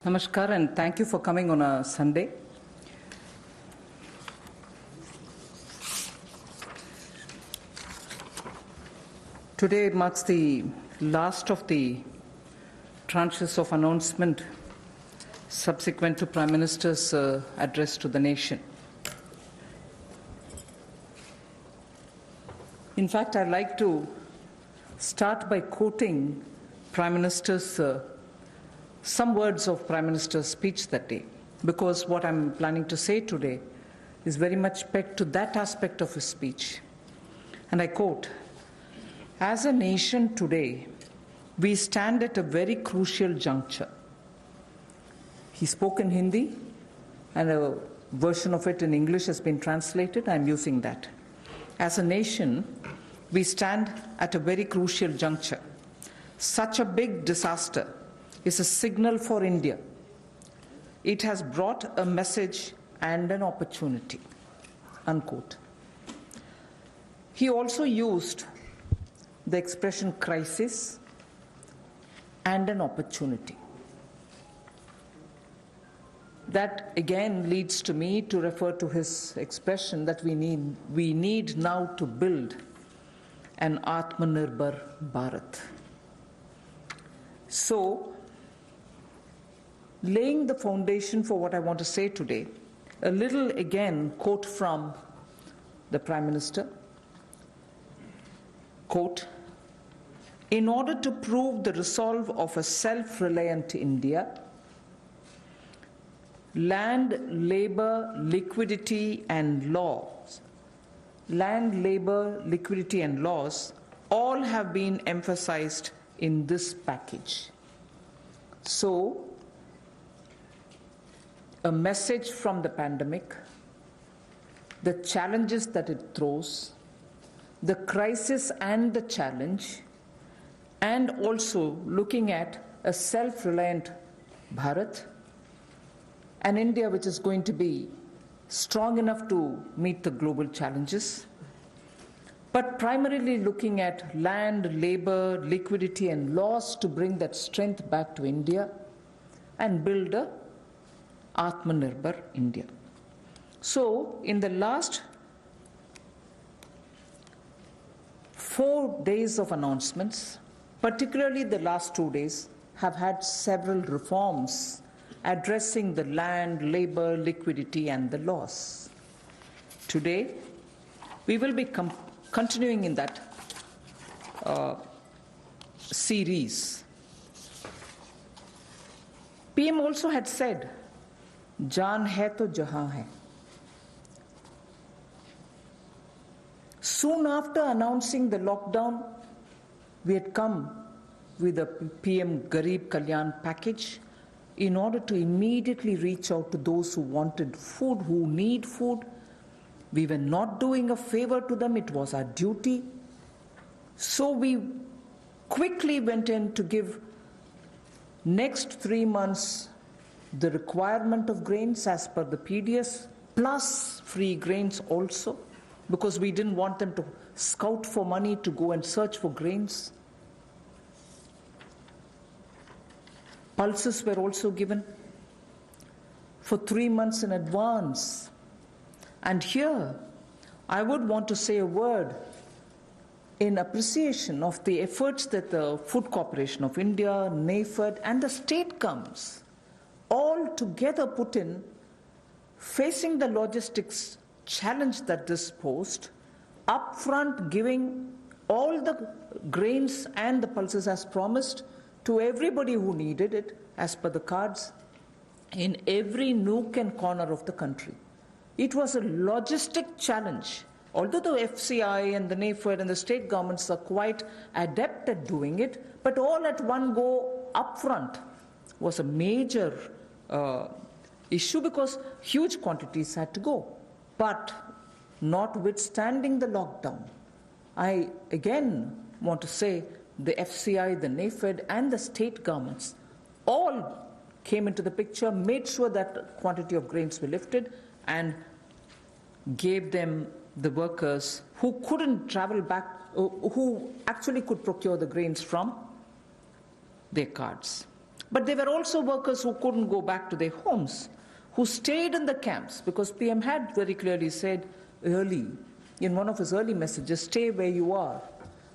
Namaskar and thank you for coming on a Sunday. Today marks the last of the tranches of announcement subsequent to Prime Minister's address to the nation. In fact, I'd like to start by quoting Prime Minister's some words of Prime Minister's speech that day, because what I'm planning to say today is very much pegged to that aspect of his speech. And I quote, "As a nation today, we stand at a very crucial juncture." He spoke in Hindi, and a version of it in English has been translated. I'm using that. As a nation, we stand at a very crucial juncture. Such a big disaster is a signal for India. It has brought a message and an opportunity, unquote. He also used the expression crisis and an opportunity. That again leads to me to refer to his expression that we need now to build an Atmanirbhar Bharat. So, laying the foundation for what I want to say today, a little again quote from the Prime Minister. Quote, "In order to prove the resolve of a self-reliant India, land, labor, liquidity and laws, all have been emphasized in this package." So, a message from the pandemic, the challenges that it throws, the crisis and the challenge, and also looking at a self-reliant Bharat, an India which is going to be strong enough to meet the global challenges, but primarily looking at land, labor, liquidity and laws to bring that strength back to India and build a Atmanirbhar India. So, in the last 4 days of announcements, particularly the last 2 days, have had several reforms addressing the land, labor, liquidity and the laws. Today, we will be continuing in that series. PM also had said, "Jaan hai to jahan hai." Soon after announcing the lockdown, we had come with the PM Garib Kalyan package in order to immediately reach out to those who wanted food, who need food. We were not doing a favor to them, it was our duty. So we quickly went in to give next 3 months the requirement of grains as per the PDS, plus free grains also, because we didn't want them to scout for money to go and search for grains. Pulses were also given for 3 months in advance. And here, I would want to say a word in appreciation of the efforts that the Food Corporation of India, NAFED, and the state governments all together put in, facing the logistics challenge that this posed, upfront giving all the grains and the pulses as promised to everybody who needed it as per the cards in every nook and corner of the country. It was a logistic challenge. Although the FCI and the NAFED and the state governments are quite adept at doing it, but all at one go upfront was a major issue because huge quantities had to go. But notwithstanding the lockdown, I again want to say the FCI, the NAFED and the state governments all came into the picture, made sure that quantity of grains were lifted and gave them the workers who couldn't travel back, who actually could procure the grains from their cards. But there were also workers who couldn't go back to their homes, who stayed in the camps, because PM had very clearly said early, in one of his early messages, stay where you are.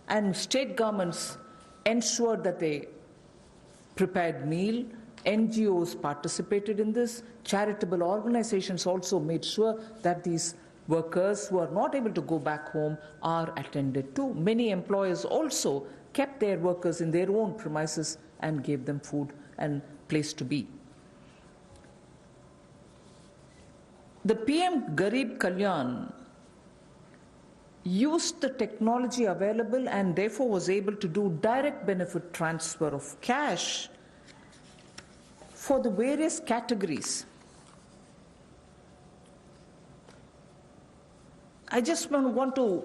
And state governments ensured that they prepared meal, NGOs participated in this, charitable organizations also made sure that these workers who are not able to go back home are attended to. Many employers also kept their workers in their own premises and gave them food and place to be. The PM Garib Kalyan used the technology available and therefore was able to do direct benefit transfer of cash for the various categories. I just want to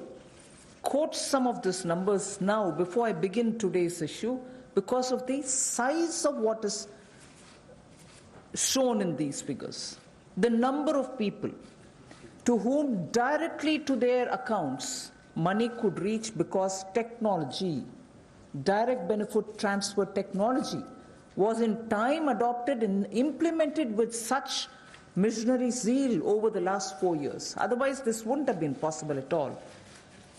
quote some of these numbers now before I begin today's issue, because of the size of what is shown in these figures. The number of people to whom directly to their accounts money could reach because technology, direct benefit transfer technology, was in time adopted and implemented with such missionary zeal over the last 4 years. Otherwise, this wouldn't have been possible at all.